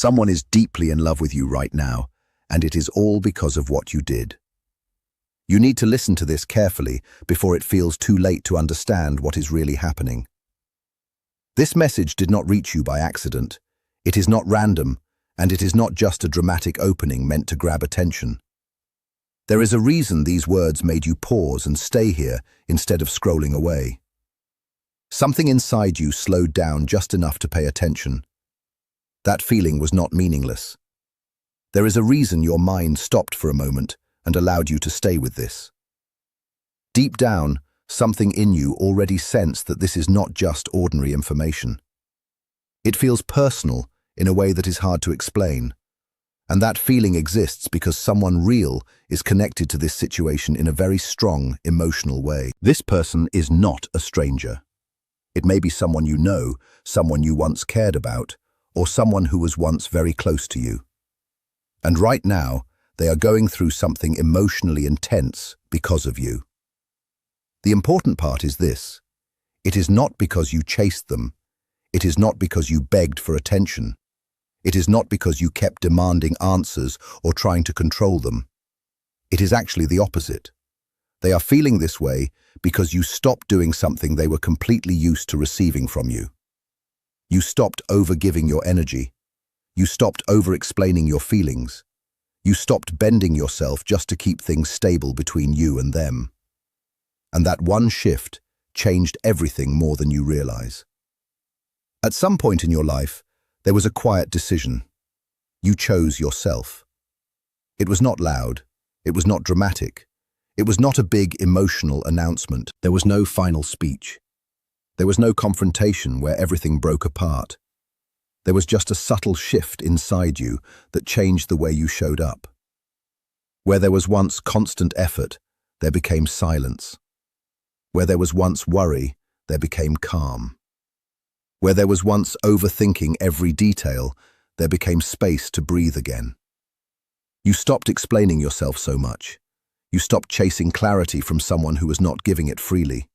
Someone is deeply in love with you right now, and it is all because of what you did. You need to listen to this carefully before it feels too late to understand what is really happening. This message did not reach you by accident. It is not random, and it is not just a dramatic opening meant to grab attention. There is a reason these words made you pause and stay here instead of scrolling away. Something inside you slowed down just enough to pay attention. That feeling was not meaningless. There is a reason your mind stopped for a moment and allowed you to stay with this. Deep down, something in you already sensed that this is not just ordinary information. It feels personal in a way that is hard to explain. And that feeling exists because someone real is connected to this situation in a very strong, emotional way. This person is not a stranger. It may be someone you know, someone you once cared about, or someone who was once very close to you. And right now, they are going through something emotionally intense because of you. The important part is this. It is not because you chased them. It is not because you begged for attention. It is not because you kept demanding answers or trying to control them. It is actually the opposite. They are feeling this way because you stopped doing something they were completely used to receiving from you. You stopped over-giving your energy. You stopped over-explaining your feelings. You stopped bending yourself just to keep things stable between you and them. And that one shift changed everything more than you realize. At some point in your life, there was a quiet decision. You chose yourself. It was not loud. It was not dramatic. It was not a big emotional announcement. There was no final speech. There was no confrontation where everything broke apart. There was just a subtle shift inside you that changed the way you showed up. Where there was once constant effort, there became silence. Where there was once worry, there became calm. Where there was once overthinking every detail, there became space to breathe again. You stopped explaining yourself so much. You stopped chasing clarity from someone who was not giving it freely.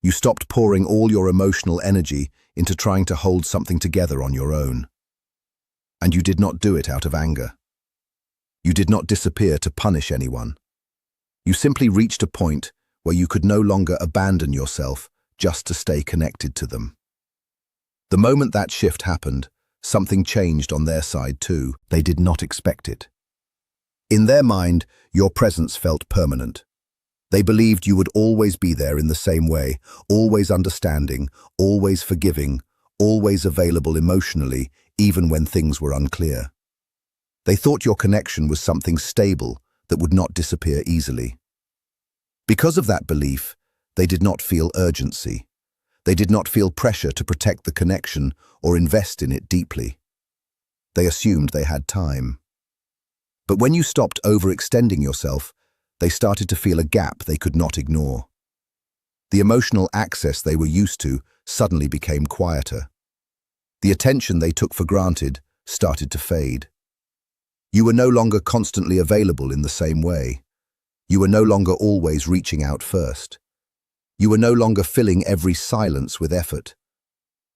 You stopped pouring all your emotional energy into trying to hold something together on your own. And you did not do it out of anger. You did not disappear to punish anyone. You simply reached a point where you could no longer abandon yourself just to stay connected to them. The moment that shift happened, something changed on their side too. They did not expect it. In their mind, your presence felt permanent. They believed you would always be there in the same way, always understanding, always forgiving, always available emotionally, even when things were unclear. They thought your connection was something stable that would not disappear easily. Because of that belief, they did not feel urgency. They did not feel pressure to protect the connection or invest in it deeply. They assumed they had time. But when you stopped overextending yourself, they started to feel a gap they could not ignore. The emotional access they were used to suddenly became quieter. The attention they took for granted started to fade. You were no longer constantly available in the same way. You were no longer always reaching out first. You were no longer filling every silence with effort.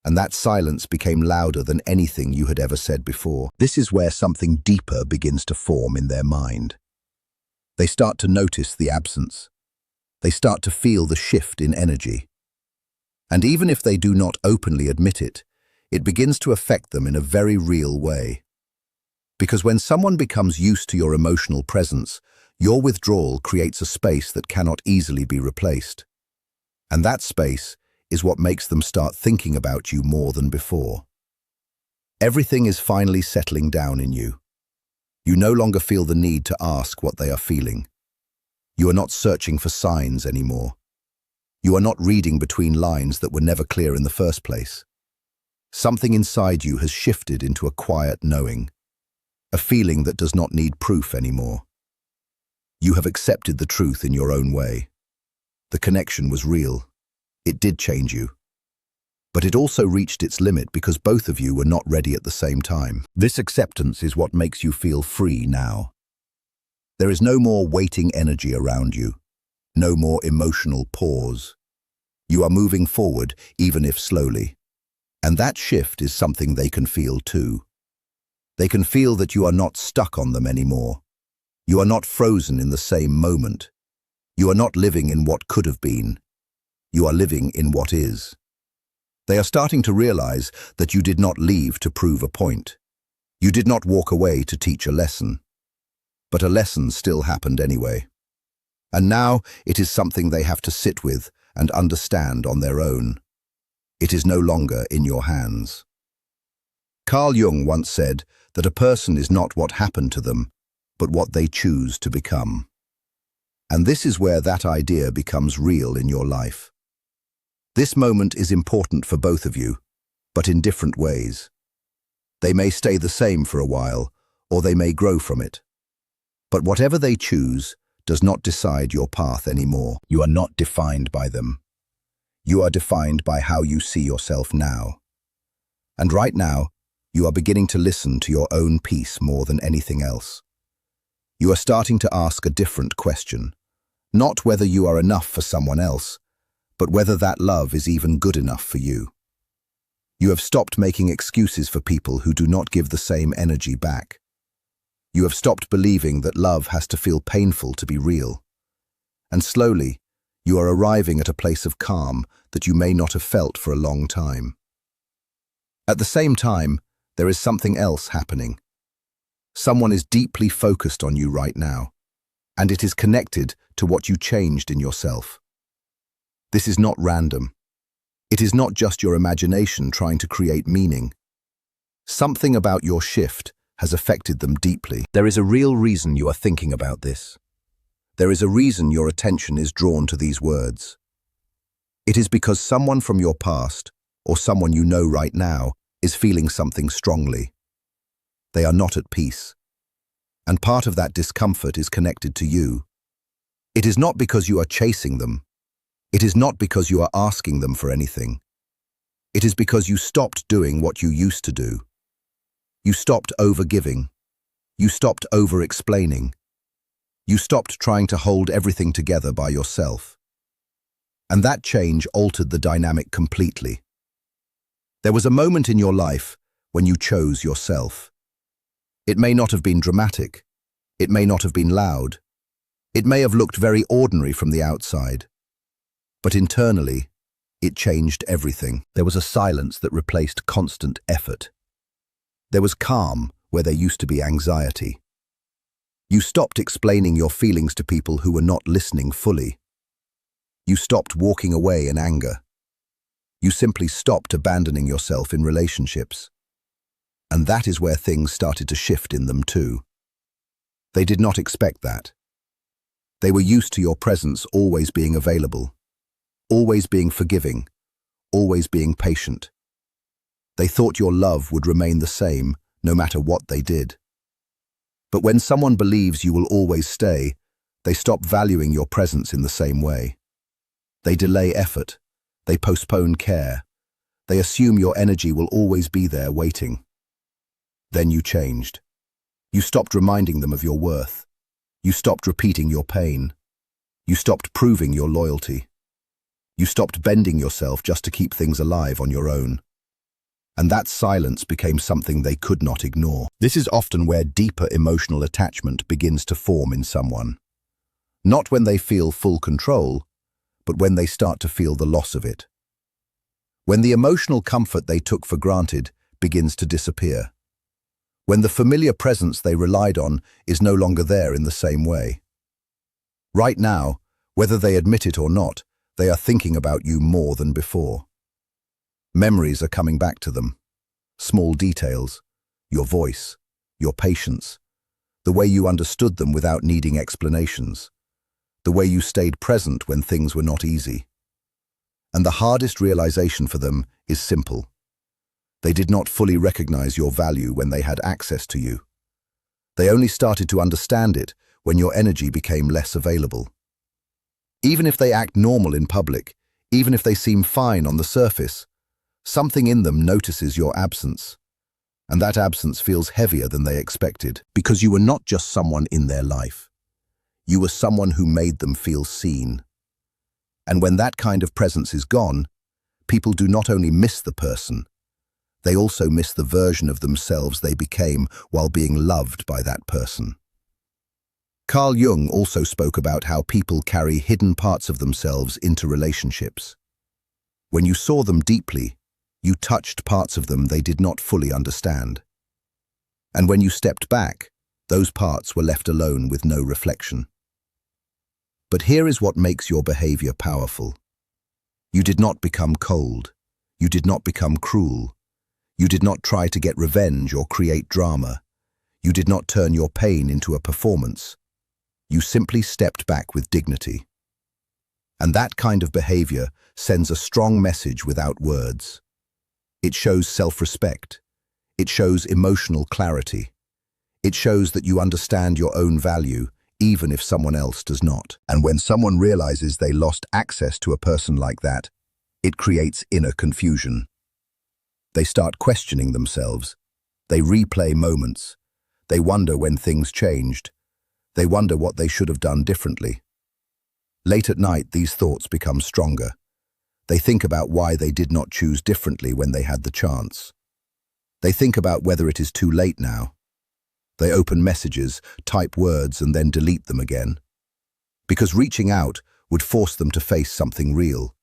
And that silence became louder than anything you had ever said before. This is where something deeper begins to form in their mind. They start to notice the absence. They start to feel the shift in energy. And even if they do not openly admit it, it begins to affect them in a very real way. Because when someone becomes used to your emotional presence, your withdrawal creates a space that cannot easily be replaced. And that space is what makes them start thinking about you more than before. Everything is finally settling down in you. You no longer feel the need to ask what they are feeling. You are not searching for signs anymore. You are not reading between lines that were never clear in the first place. Something inside you has shifted into a quiet knowing, a feeling that does not need proof anymore. You have accepted the truth in your own way. The connection was real. It did change you. But it also reached its limit because both of you were not ready at the same time. This acceptance is what makes you feel free now. There is no more waiting energy around you, no more emotional pause. You are moving forward, even if slowly. And that shift is something they can feel too. They can feel that you are not stuck on them anymore. You are not frozen in the same moment. You are not living in what could have been. You are living in what is. They are starting to realize that you did not leave to prove a point. You did not walk away to teach a lesson. But a lesson still happened anyway. And now it is something they have to sit with and understand on their own. It is no longer in your hands. Carl Jung once said that a person is not what happened to them, but what they choose to become. And this is where that idea becomes real in your life. This moment is important for both of you, but in different ways. They may stay the same for a while, or they may grow from it. But whatever they choose does not decide your path anymore. You are not defined by them. You are defined by how you see yourself now. And right now, you are beginning to listen to your own peace more than anything else. You are starting to ask a different question, not whether you are enough for someone else, but whether that love is even good enough for you. You have stopped making excuses for people who do not give the same energy back. You have stopped believing that love has to feel painful to be real. And slowly, you are arriving at a place of calm that you may not have felt for a long time. At the same time, there is something else happening. Someone is deeply focused on you right now, and it is connected to what you changed in yourself. This is not random. It is not just your imagination trying to create meaning. Something about your shift has affected them deeply. There is a real reason you are thinking about this. There is a reason your attention is drawn to these words. It is because someone from your past, or someone you know right now, is feeling something strongly. They are not at peace. And part of that discomfort is connected to you. It is not because you are chasing them. It is not because you are asking them for anything. It is because you stopped doing what you used to do. You stopped over-giving. You stopped over-explaining. You stopped trying to hold everything together by yourself. And that change altered the dynamic completely. There was a moment in your life when you chose yourself. It may not have been dramatic. It may not have been loud. It may have looked very ordinary from the outside. But internally, it changed everything. There was a silence that replaced constant effort. There was calm where there used to be anxiety. You stopped explaining your feelings to people who were not listening fully. You stopped walking away in anger. You simply stopped abandoning yourself in relationships. And that is where things started to shift in them too. They did not expect that. They were used to your presence always being available, always being forgiving, always being patient. They thought your love would remain the same no matter what they did. But when someone believes you will always stay, they stop valuing your presence in the same way. They delay effort. They postpone care. They assume your energy will always be there waiting. Then you changed. You stopped reminding them of your worth. You stopped repeating your pain. You stopped proving your loyalty. You stopped bending yourself just to keep things alive on your own. And that silence became something they could not ignore. This is often where deeper emotional attachment begins to form in someone. Not when they feel full control, but when they start to feel the loss of it. When the emotional comfort they took for granted begins to disappear. When the familiar presence they relied on is no longer there in the same way. Right now, whether they admit it or not, they are thinking about you more than before. Memories are coming back to them. Small details, your voice, your patience, the way you understood them without needing explanations, the way you stayed present when things were not easy. And the hardest realization for them is simple. They did not fully recognize your value when they had access to you. They only started to understand it when your energy became less available. Even if they act normal in public, even if they seem fine on the surface, something in them notices your absence, and that absence feels heavier than they expected, because you were not just someone in their life. You were someone who made them feel seen. And when that kind of presence is gone, people do not only miss the person, They also miss the version of themselves they became while being loved by that person. Carl Jung also spoke about how people carry hidden parts of themselves into relationships. When you saw them deeply, you touched parts of them they did not fully understand. And when you stepped back, those parts were left alone with no reflection. But here is what makes your behavior powerful. You did not become cold. You did not become cruel. You did not try to get revenge or create drama. You did not turn your pain into a performance. You simply stepped back with dignity. And that kind of behavior sends a strong message without words. It shows self-respect. It shows emotional clarity. It shows that you understand your own value, even if someone else does not. And when someone realizes they lost access to a person like that, it creates inner confusion. They start questioning themselves. They replay moments. They wonder when things changed. They wonder what they should have done differently. Late at night, these thoughts become stronger. They think about why they did not choose differently when they had the chance. They think about whether it is too late now. They open messages, type words, and then delete them again. Because reaching out would force them to face something real,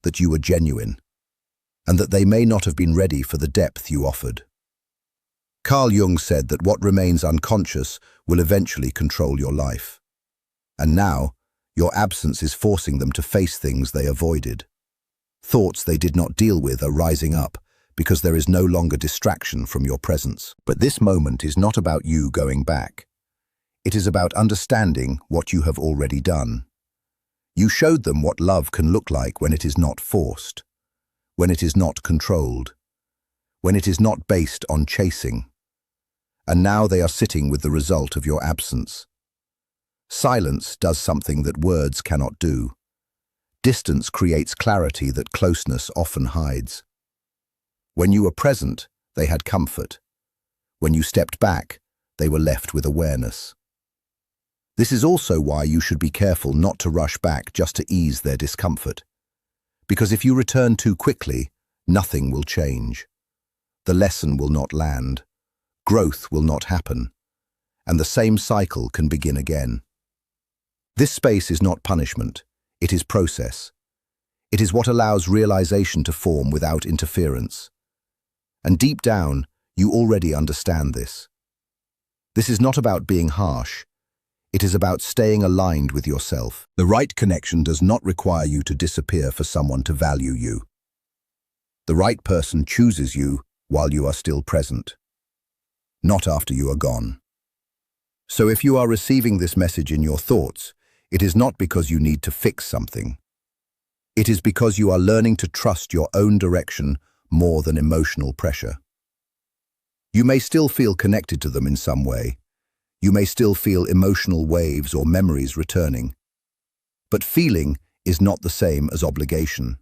that you were genuine, and that they may not have been ready for the depth you offered. Carl Jung said that what remains unconscious will eventually control your life. And now, your absence is forcing them to face things they avoided. Thoughts they did not deal with are rising up because there is no longer distraction from your presence. But this moment is not about you going back. It is about understanding what you have already done. You showed them what love can look like when it is not forced, when it is not controlled, when it is not based on chasing. And now they are sitting with the result of your absence. Silence does something that words cannot do. Distance creates clarity that closeness often hides. When you were present, they had comfort. When you stepped back, they were left with awareness. This is also why you should be careful not to rush back just to ease their discomfort. Because if you return too quickly, nothing will change. The lesson will not land. Growth will not happen. And the same cycle can begin again. This space is not punishment. It is process. It is what allows realization to form without interference. And deep down, you already understand this. This is not about being harsh. It is about staying aligned with yourself. The right connection does not require you to disappear for someone to value you. The right person chooses you while you are still present, not after you are gone. So if you are receiving this message in your thoughts, it is not because you need to fix something. It is because you are learning to trust your own direction more than emotional pressure. You may still feel connected to them in some way. You may still feel emotional waves or memories returning. But feeling is not the same as obligation.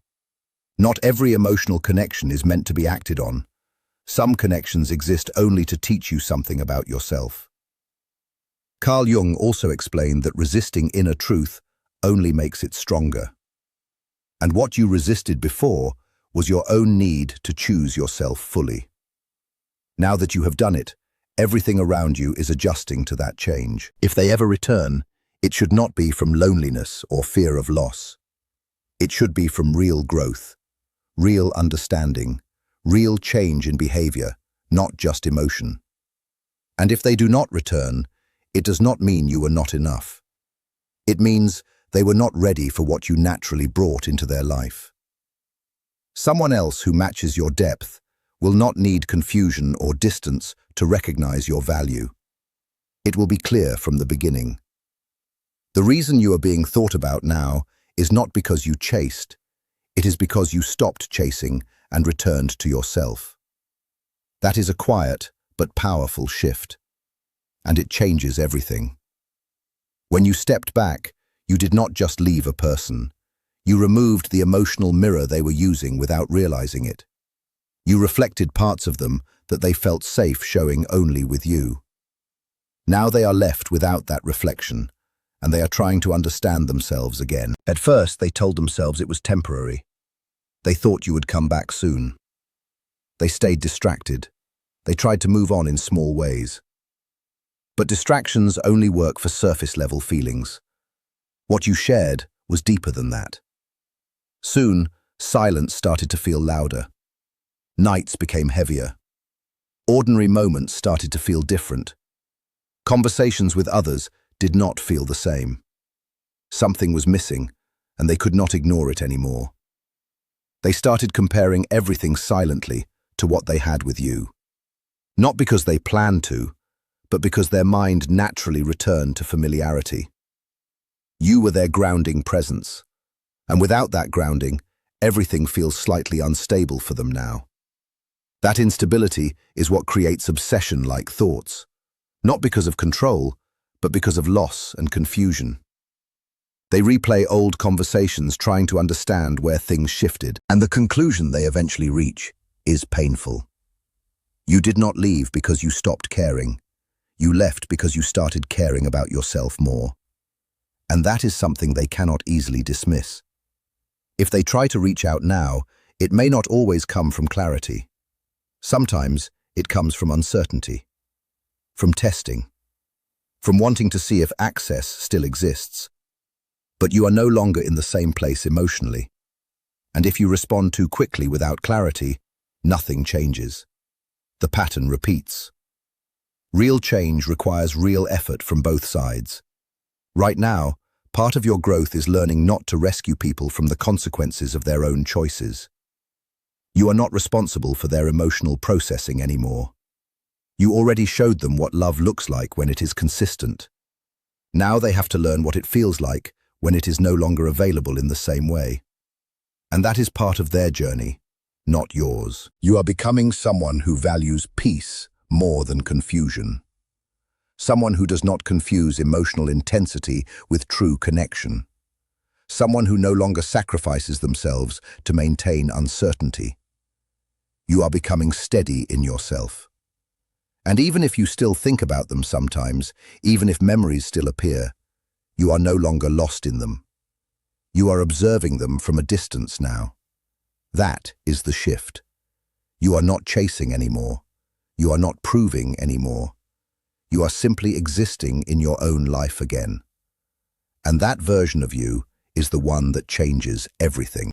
Not every emotional connection is meant to be acted on. Some connections exist only to teach you something about yourself. Carl Jung also explained that resisting inner truth only makes it stronger. And what you resisted before was your own need to choose yourself fully. Now that you have done it, everything around you is adjusting to that change. If they ever return, it should not be from loneliness or fear of loss. It should be from real growth, real understanding, real change in behavior, not just emotion. And if they do not return, it does not mean you were not enough. It means they were not ready for what you naturally brought into their life. Someone else who matches your depth will not need confusion or distance to recognize your value. It will be clear from the beginning. The reason you are being thought about now is not because you chased. It is because you stopped chasing and returned to yourself. That is a quiet but powerful shift, and it changes everything. When you stepped back, you did not just leave a person. You removed the emotional mirror they were using without realizing it. You reflected parts of them that they felt safe showing only with you. Now they are left without that reflection, and they are trying to understand themselves again. At first, they told themselves it was temporary. They thought you would come back soon. They stayed distracted. They tried to move on in small ways. But distractions only work for surface-level feelings. What you shared was deeper than that. Soon, silence started to feel louder. Nights became heavier. Ordinary moments started to feel different. Conversations with others did not feel the same. Something was missing, and they could not ignore it anymore. They started comparing everything silently to what they had with you. Not because they planned to, but because their mind naturally returned to familiarity. You were their grounding presence, and without that grounding, everything feels slightly unstable for them now. That instability is what creates obsession-like thoughts, not because of control, but because of loss and confusion. They replay old conversations trying to understand where things shifted, and the conclusion they eventually reach is painful. You did not leave because you stopped caring. You left because you started caring about yourself more. And that is something they cannot easily dismiss. If they try to reach out now, it may not always come from clarity. Sometimes it comes from uncertainty, from testing, from wanting to see if access still exists. But you are no longer in the same place emotionally. And if you respond too quickly without clarity, nothing changes. The pattern repeats. Real change requires real effort from both sides. Right now, part of your growth is learning not to rescue people from the consequences of their own choices. You are not responsible for their emotional processing anymore. You already showed them what love looks like when it is consistent. Now they have to learn what it feels like when it is no longer available in the same way. And that is part of their journey, not yours. You are becoming someone who values peace more than confusion. Someone who does not confuse emotional intensity with true connection. Someone who no longer sacrifices themselves to maintain uncertainty. You are becoming steady in yourself. And even if you still think about them sometimes, even if memories still appear, you are no longer lost in them. You are observing them from a distance now. That is the shift. You are not chasing anymore. You are not proving anymore. You are simply existing in your own life again. And that version of you is the one that changes everything.